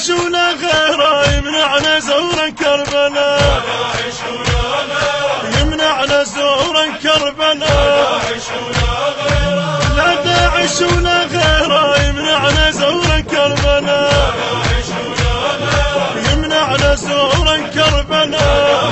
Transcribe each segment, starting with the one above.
داعش ولا غيره يمنعنا زورا كربلاء، يمنعنا زورا كربلاء. لا داعش ولا غيره يمنعنا زورا كربلاء، يمنعنا زورا كربلاء.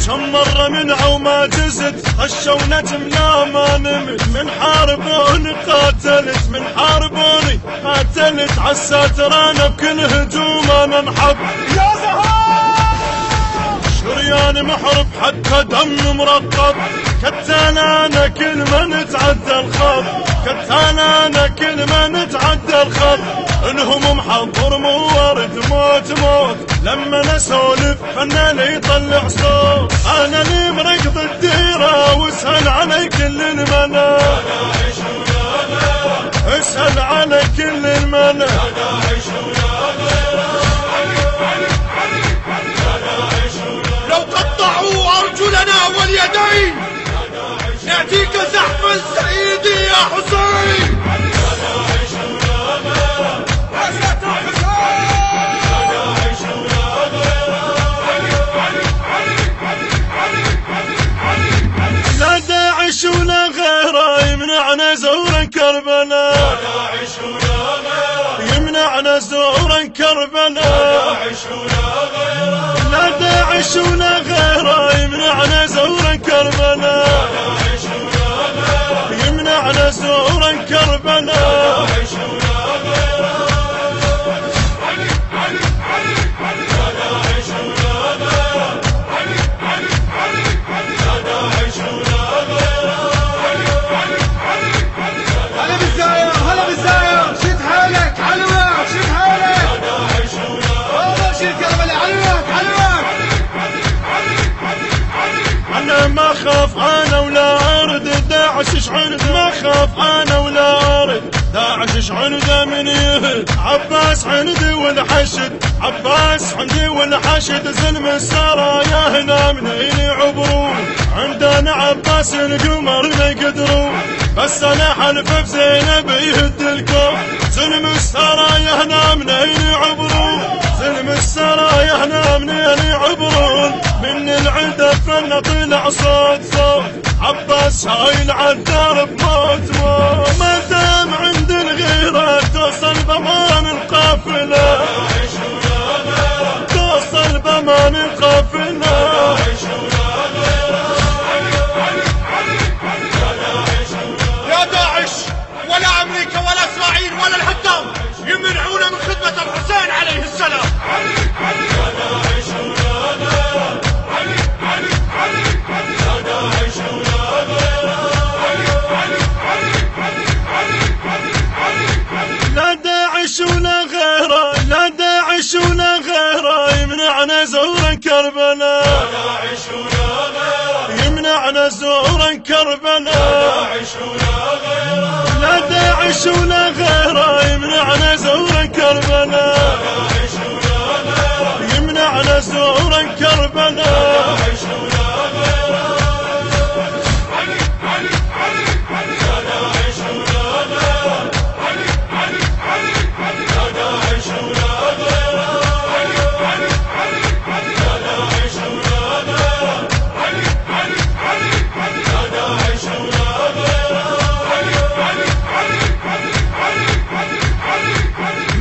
كم مرة منها وما جزت، خشوا نجم لا ما نمت. من حاربوني قاتلت، من حاربوني قاتلت. عالساتر انا بكل هجوم انا انحب. يا زهار شريان محرب حتى دم مرقب. كتان انا كل ما نتعدى الخط، كتان انا كل ما نتعدى الخط. انهم محضر موارد موت موت. لما نسولف فنان يطلع صوت. انا اللي مرقد الديره واسهل علي كل الملا، اسهل علي كل الملا. لو قطعوا ارجلنا واليدين نأتيك زحفا سيدي يا حسين. لا داعش ولا غيره يمنعنا زورا كربلاء، يمنعنا زورا كربلاء. لا داعش ولا غيره يمنعنا زورا كربلاء، يمنعنا زورا كربلاء. ما خاف انا ولا ارد داعش ايش عند. ما خاف انا ولا ارد داعش ايش عنده من يهد. عباس عندي والحشد، عباس عندي والحشد. زلم السرايا هنا من عين يعبرون. عندنا عباس القمر ما يقدرون. بس انا حلف بزينب يهد الكون. زلم السرايا هنا من عين يعبرون. زلم السرايا هنا من عين يعبرون. من العدا فلنا طلع صوت صوت. عباس هايل عالدار بموت موت. ما دام عند الغيرة توصل بمان القافلة، توصل بمان القافلة. يا داعش ولا امريكا ولا اسرائيل ولا الحكام يمنعونا من خدمة الحسين عليه السلام. لا داعش ولا غيره، لا داعش ولا غيره يمنعنا زورا كربلاء، يمنعنا زورا كربلاء. لا داعش ولا غيره يمنعنا زورا كربلاء، يمنعنا زورا كربلاء.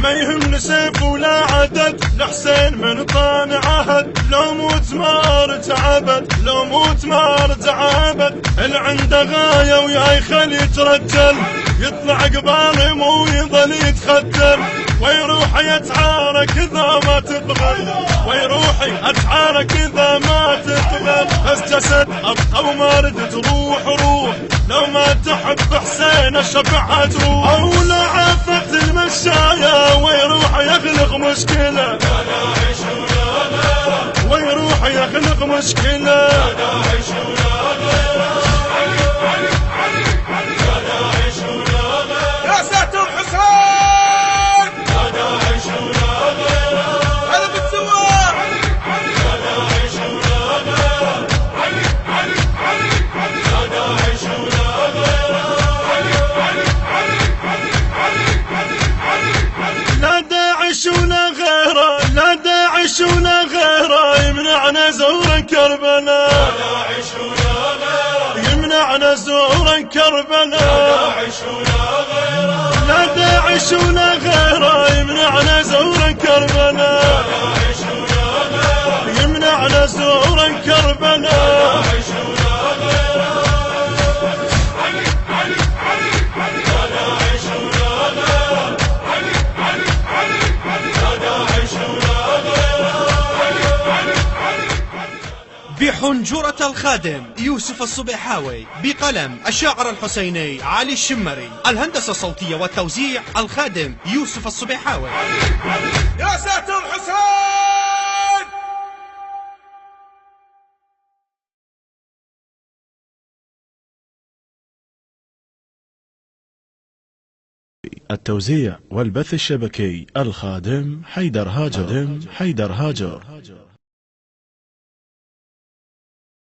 ما يهمني سيف ولا عدد، لحسين من طان عهد. لو موت ما ارتعبد، لو موت ما ارتعبد. اللي عنده غاية ويا يخلي يترجل، يطلع قبال مو يظل يتخدر. ويروح يتعارك اذا ما تبغى، ويروح اتعارك اذا ما تبغى. بس جسد ابقى وما ردت روح روح. لو ما تحب حسين الشفعة تروح. او لا عافت المشاية ويروح يخلق مشكلة، ويروح يخلق مشكلة. كربلاء يمنعنا زورا كربلاء لا داعش ولا غيره يمنعنا زورا كربلاء يمنعنا زورا كربلاء بحنجرة الخادم يوسف الصبيحاوي، بقلم الشاعر الحسيني علي الشمري، الهندسة الصوتية والتوزيع الخادم يوسف الصبيحاوي. يا ساتر حسين. التوزيع والبث الشبكي الخادم حيدر هاجر